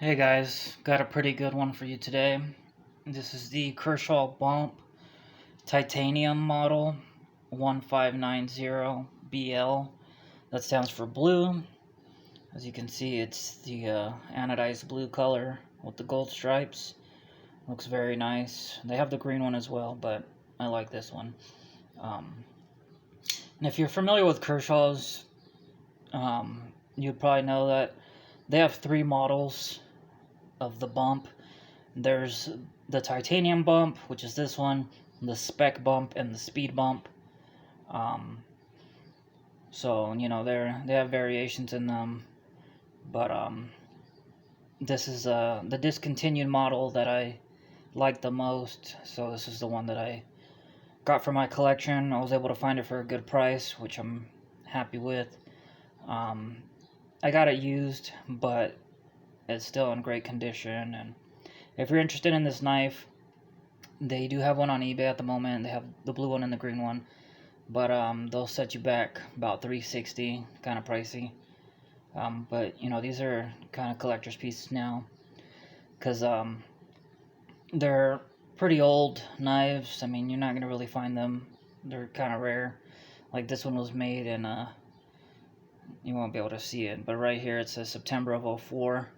Hey guys, got a pretty good one for you today. This is the Kershaw Bump Titanium model 1590BL. That stands for blue. As you can see, it's the anodized blue color with the gold stripes. Looks very nice. They have the green one as well, but I like this one. And if you're familiar with Kershaw's, you'd probably know that they have three models of the bump. There's the titanium bump, which is this one, the spec bump, and the speed bump. So they have variations in them, but this is the discontinued model that I like the most. So this is the one that I got for my collection. I was able to find it for a good price, which I'm happy with. I got it used, but it's still in great condition. And if you're interested in this knife, they do have one on eBay at the moment. They have the blue one and the green one, but they'll set you back about $360, kind of pricey. But these are kind of collector's pieces now, because they're pretty old knives. I mean, you're not gonna really find them. They're kind of rare. Like this one was made in you won't be able to see it, but right here it says September of '04.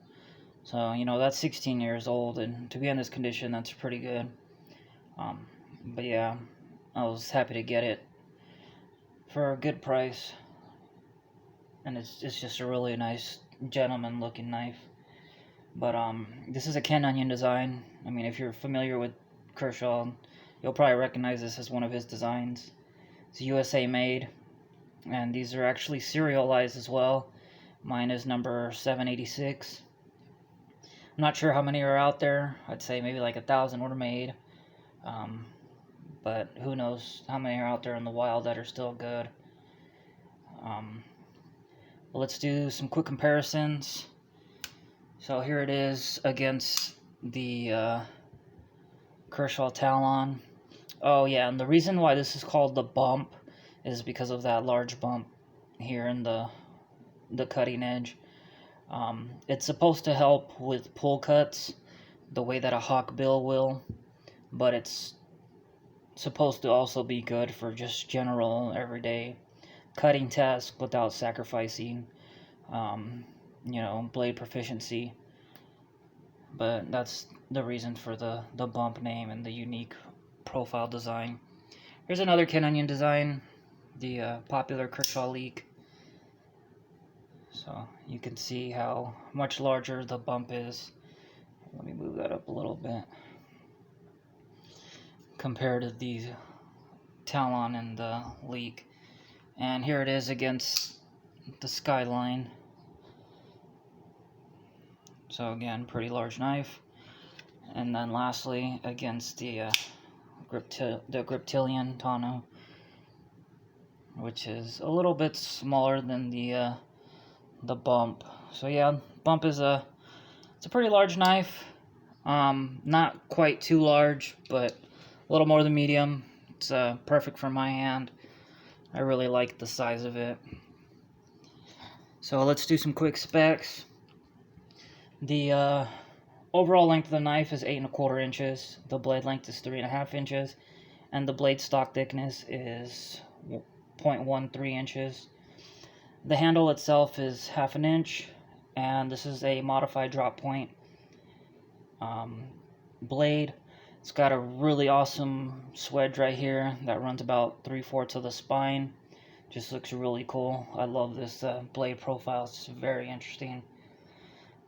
So that's 16 years old, and to be in this condition, that's pretty good. But yeah, I was happy to get it for a good price, and it's just a really nice gentleman looking knife. But this is a Ken Onion design. I mean, if you're familiar with Kershaw, you'll probably recognize this as one of his designs. It's USA made, and these are actually serialized as well. Mine is number 786. I'm not sure how many are out there. I'd say maybe like 1,000 were made. But who knows how many are out there in the wild that are still good. Let's do some quick comparisons. So here it is against the Kershaw Talon. Oh yeah, and the reason why this is called the bump is because of that large bump here in the cutting edge. It's supposed to help with pull cuts the way that a hawk bill will, but it's supposed to also be good for just general everyday cutting tasks without sacrificing blade proficiency. But that's the reason for the bump name and the unique profile design. Here's another Ken Onion design, the popular Kershaw leak. So you can see how much larger the bump is. Let me move that up a little bit compared to the Talon and the leak. And here it is against the Skyline. So again, pretty large knife. And then lastly, against the Griptilian Tano, which is a little bit smaller than the bump. So yeah, bump is it's a pretty large knife. Not quite too large, but a little more than medium. It's perfect for my hand. I really like the size of it. So let's do some quick specs. The overall length of the knife is 8¼ inches. The blade length is 3½ inches, and the blade stock thickness is 0.13 inches. The handle itself is 1/2 inch, and this is a modified drop point blade. It's got a really awesome swedge right here that runs about 3/4 of the spine. Just looks really cool. I love this blade profile. It's very interesting.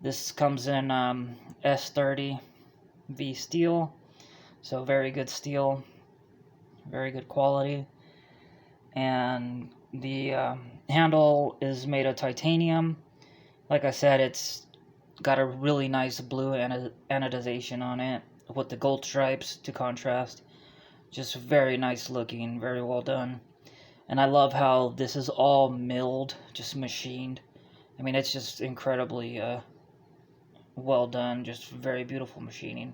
This comes in S30 V steel, so very good steel, very good quality. And the handle is made of titanium. Like I said, it's got a really nice blue anodization on it with the gold stripes to contrast. Just very nice looking, very well done. And I love how this is all milled, just machined. I mean, it's just incredibly well done, just very beautiful machining.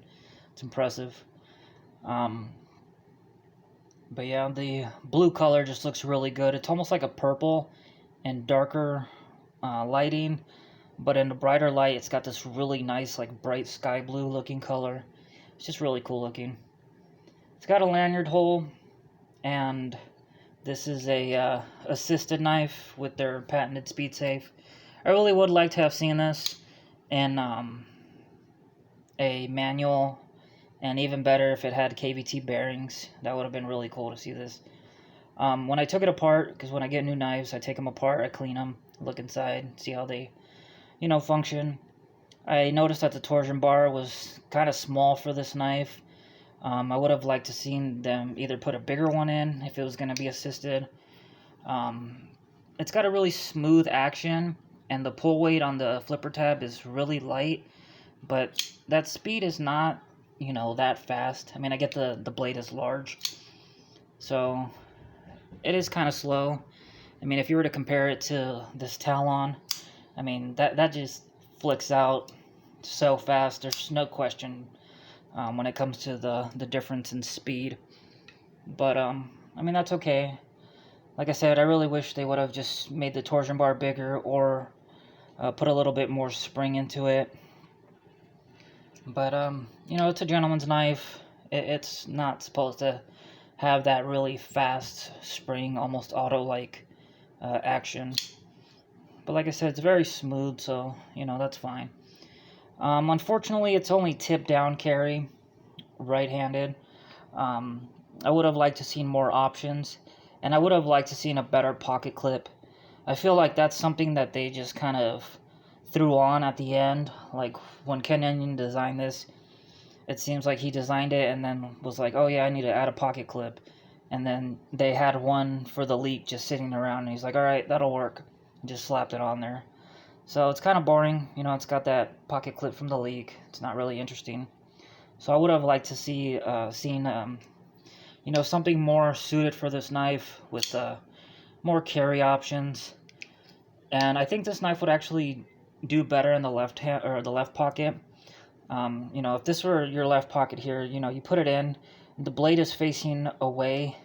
It's impressive. But yeah, the blue color just looks really good. It's almost like a purple and darker lighting. but in the brighter light, it's got this really nice, like, bright sky blue looking color. It's just really cool looking. It's got a lanyard hole, and this is a assisted knife with their patented speed safe. I really would like to have seen this in a manual, and even better if it had KVT bearings. That would have been really cool to see this. When I took it apart, because when I get new knives, I take them apart, I clean them, look inside, see how they, function. I noticed that the torsion bar was kind of small for this knife. I would have liked to seen them either put a bigger one in if it was going to be assisted. It's got a really smooth action, and the pull weight on the flipper tab is really light, but that speed is not, that fast. I mean, I get the blade is large, so it is kind of slow. I mean, if you were to compare it to this Talon, I mean, that just flicks out so fast. There's no question when it comes to the difference in speed. But, I mean, that's okay. Like I said, I really wish they would have just made the torsion bar bigger or put a little bit more spring into it. But, it's a gentleman's knife. It's not supposed to have that really fast spring, almost auto-like action. But like I said, it's very smooth, so, that's fine. Unfortunately, it's only tip-down carry, right-handed. I would have liked to seen more options, and I would have liked to seen a better pocket clip. I feel like that's something that they just kind of threw on at the end. Like, when Ken Onion designed this, it seems like he designed it and then was like, oh yeah, I need to add a pocket clip. And then they had one for the leak just sitting around, and he's like, alright, that'll work. And just slapped it on there. So it's kind of boring. It's got that pocket clip from the leak. It's not really interesting. So I would have liked to see something more suited for this knife with more carry options. And I think this knife would actually do better in the left hand or the left pocket. If this were your left pocket here, you put it in, the blade is facing away,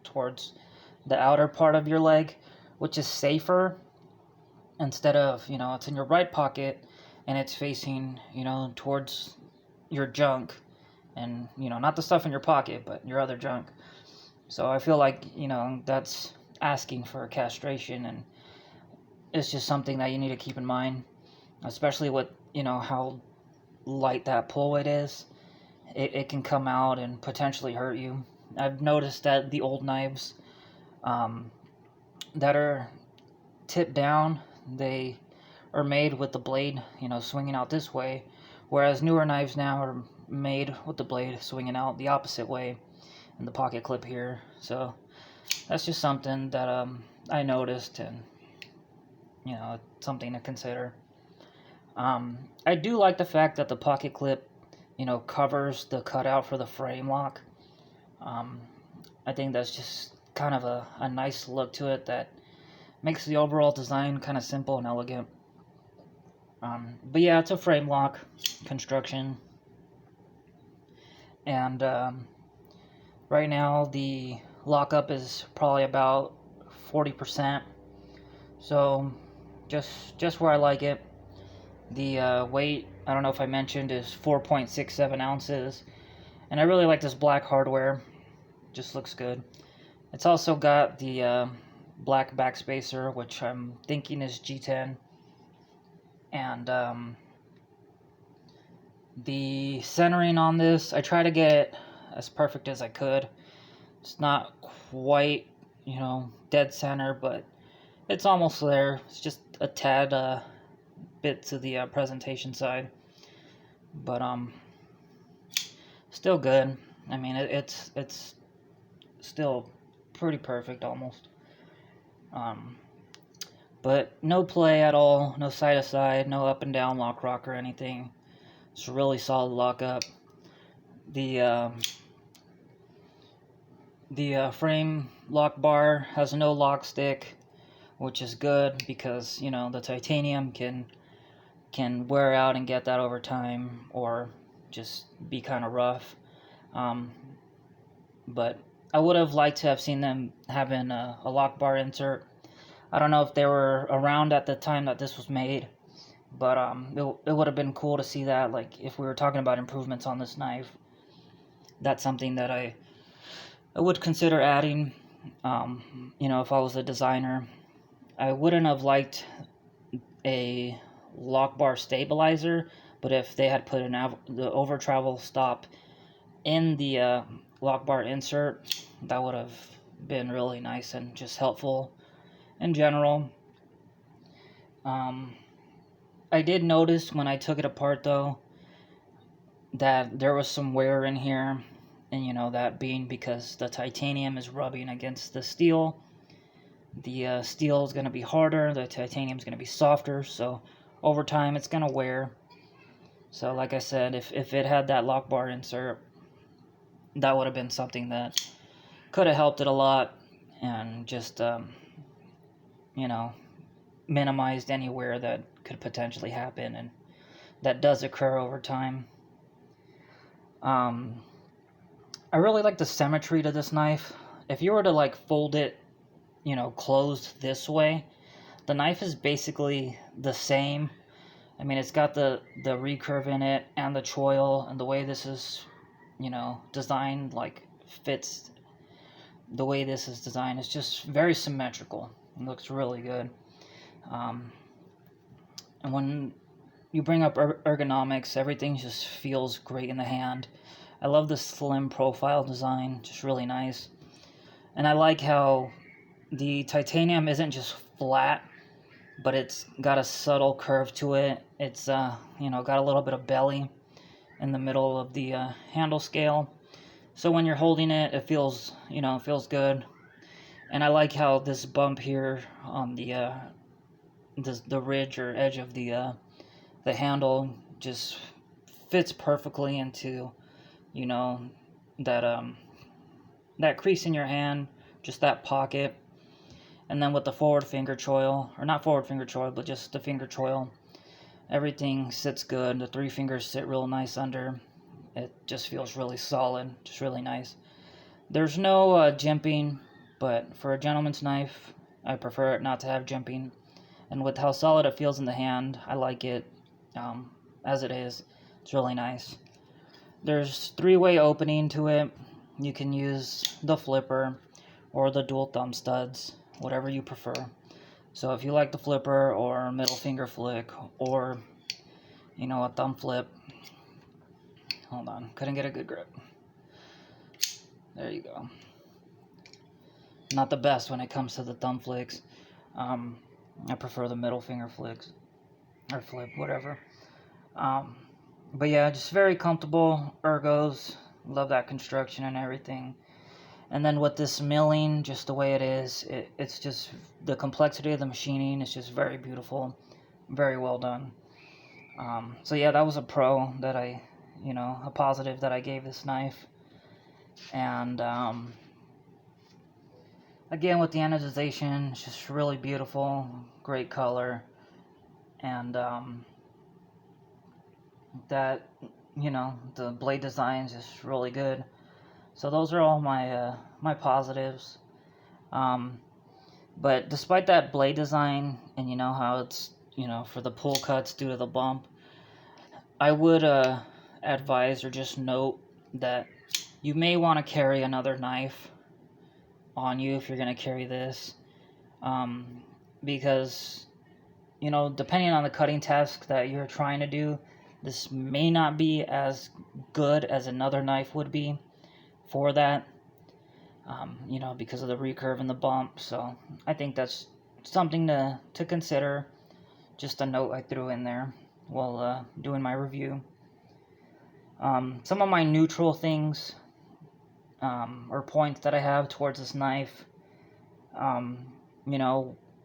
towards the outer part of your leg, which is safer, instead of, it's in your right pocket and it's facing, towards your junk, and, not the stuff in your pocket, but your other junk. So I feel like, that's asking for castration, and it's just something that you need to keep in mind, especially with, how light that pull weight is. It can come out and potentially hurt you. I've noticed that the old knives that are tipped down, they are made with the blade, swinging out this way, whereas newer knives now are made with the blade swinging out the opposite way in the pocket clip here. So that's just something that I noticed, and it's something to consider. I do like the fact that the pocket clip, covers the cutout for the frame lock. I think that's just kind of a nice look to it that makes the overall design kind of simple and elegant. But yeah, it's a frame lock construction. And right now the lockup is probably about 40%. So just where I like it. The weight, I don't know if I mentioned, is 4.67 ounces. And I really like this black hardware. Just looks good. It's also got the black backspacer, which I'm thinking is G10. And the centering on this, I try to get it as perfect as I could. It's not quite, dead center, but it's almost there. It's just a tad bit to the presentation side, but still good. I mean, it's still pretty perfect almost. But no play at all, no side to side, no up and down lock rock or anything. It's a really solid lockup. The frame lock bar has no lock stick, which is good because the titanium can wear out and get that over time, or just be kind of rough. But I would have liked to have seen them having a lock bar insert. I don't know if they were around at the time that this was made, but it would have been cool to see that. Like, if we were talking about improvements on this knife, that's something that I would consider adding. If I was a designer, I wouldn't have liked a lock bar stabilizer, but if they had put the over travel stop in the lock bar insert, that would have been really nice and just helpful in general. I did notice when I took it apart, though, that there was some wear in here, and that being because the titanium is rubbing against the steel. The steel is going to be harder, the titanium is going to be softer, so over time it's going to wear. So like I said, if it had that lock bar insert, that would have been something that could have helped it a lot, and just minimized any wear that could potentially happen, and that does occur over time. I really like the symmetry to this knife. If you were to like fold it, closed this way, the knife is basically the same. I mean, it's got the recurve in it and the choil, and the way this is, designed, like, fits the way this is designed. It's just very symmetrical. It looks really good. And when you bring up ergonomics, everything just feels great in the hand. I love the slim profile design, just really nice. And I like how the titanium isn't just flat, but it's got a subtle curve to it. It's got a little bit of belly in the middle of the handle scale. So when you're holding it, it feels good. And I like how this bump here on the ridge or edge of the handle just fits perfectly into that that crease in your hand, just that pocket. And then with the forward finger choil, or not forward finger choil, but just the finger choil, everything sits good. The 3 fingers sit real nice under. It just feels really solid, just really nice. There's no jimping, but for a gentleman's knife, I prefer it not to have jimping. And with how solid it feels in the hand, I like it as it is. It's really nice. There's 3-way opening to it. You can use the flipper or the dual thumb studs, whatever you prefer. So if you like the flipper or middle finger flick or a thumb flip, hold on, couldn't get a good grip. There you go. Not the best when it comes to the thumb flicks. I prefer the middle finger flicks or flip, whatever. But yeah, just very comfortable ergos. Love that construction and everything. And then with this milling, just the way it is, it's just the complexity of the machining is just very beautiful, very well done. So yeah, that was a pro that a positive that I gave this knife. And again, with the anodization, it's just really beautiful, great color, and that the blade design is just really good. So those are all my my positives. But despite that blade design and how it's for the pull cuts due to the bump, I would advise or just note that you may want to carry another knife on you if you're going to carry this, because depending on the cutting task that you're trying to do, this may not be as good as another knife would be for that, because of the recurve and the bump. So I think that's something to consider. Just a note I threw in there while doing my review. Some of my neutral things or points that I have towards this knife,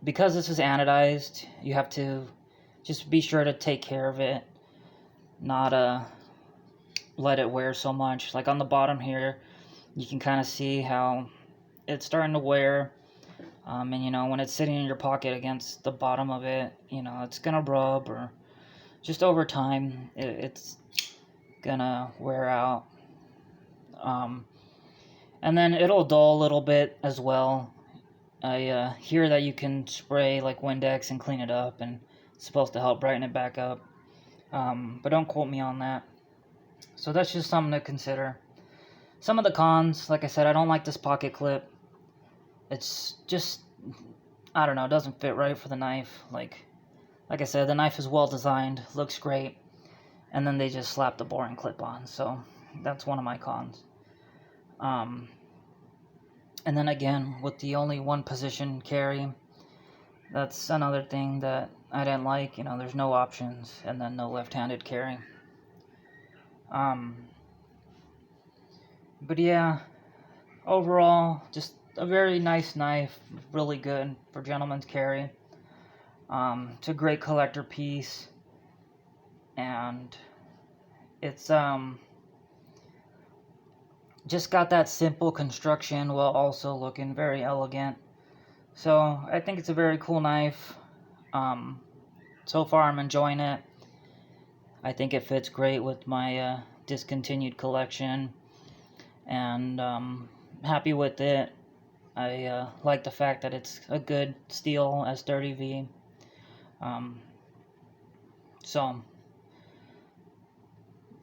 because this is anodized, you have to just be sure to take care of it, not let it wear so much. Like on the bottom here, you can kind of see how it's starting to wear, and when it's sitting in your pocket against the bottom of it, it's gonna rub, or just over time it's gonna wear out, and then it'll dull a little bit as well, I hear that you can spray like Windex and clean it up, and it's supposed to help brighten it back up. But don't quote me on that. So that's just something to consider. Some of the cons, like I said, I don't like this pocket clip. It's just, I don't know, it doesn't fit right for the knife. Like I said, the knife is well designed, looks great, and then they just slap the boring clip on. So that's one of my cons. And then again, with the only one position carry, that's another thing that I didn't like. You know, there's no options, and then no left-handed carry. But yeah, overall, just a very nice knife, really good for gentleman's carry. It's a great collector piece, and it's just got that simple construction while also looking very elegant. So I think it's a very cool knife. So far I'm enjoying it. I think it fits great with my discontinued collection, and happy with it. I like the fact that it's a good steel S30V. So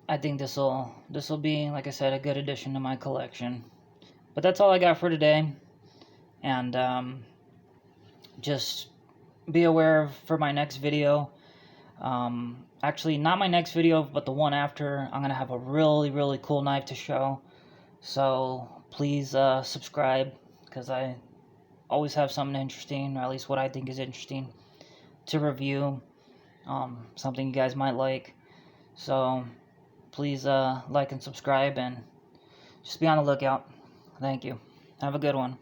I think this will be, like I said, a good addition to my collection. But that's all I got for today, and just be aware for my next video. Actually, not my next video, but the one after. I'm gonna have a really cool knife to show. So please subscribe, because I always have something interesting, or at least what I think is interesting, to review. Something you guys might like. So please like and subscribe, and just be on the lookout. Thank you. Have a good one.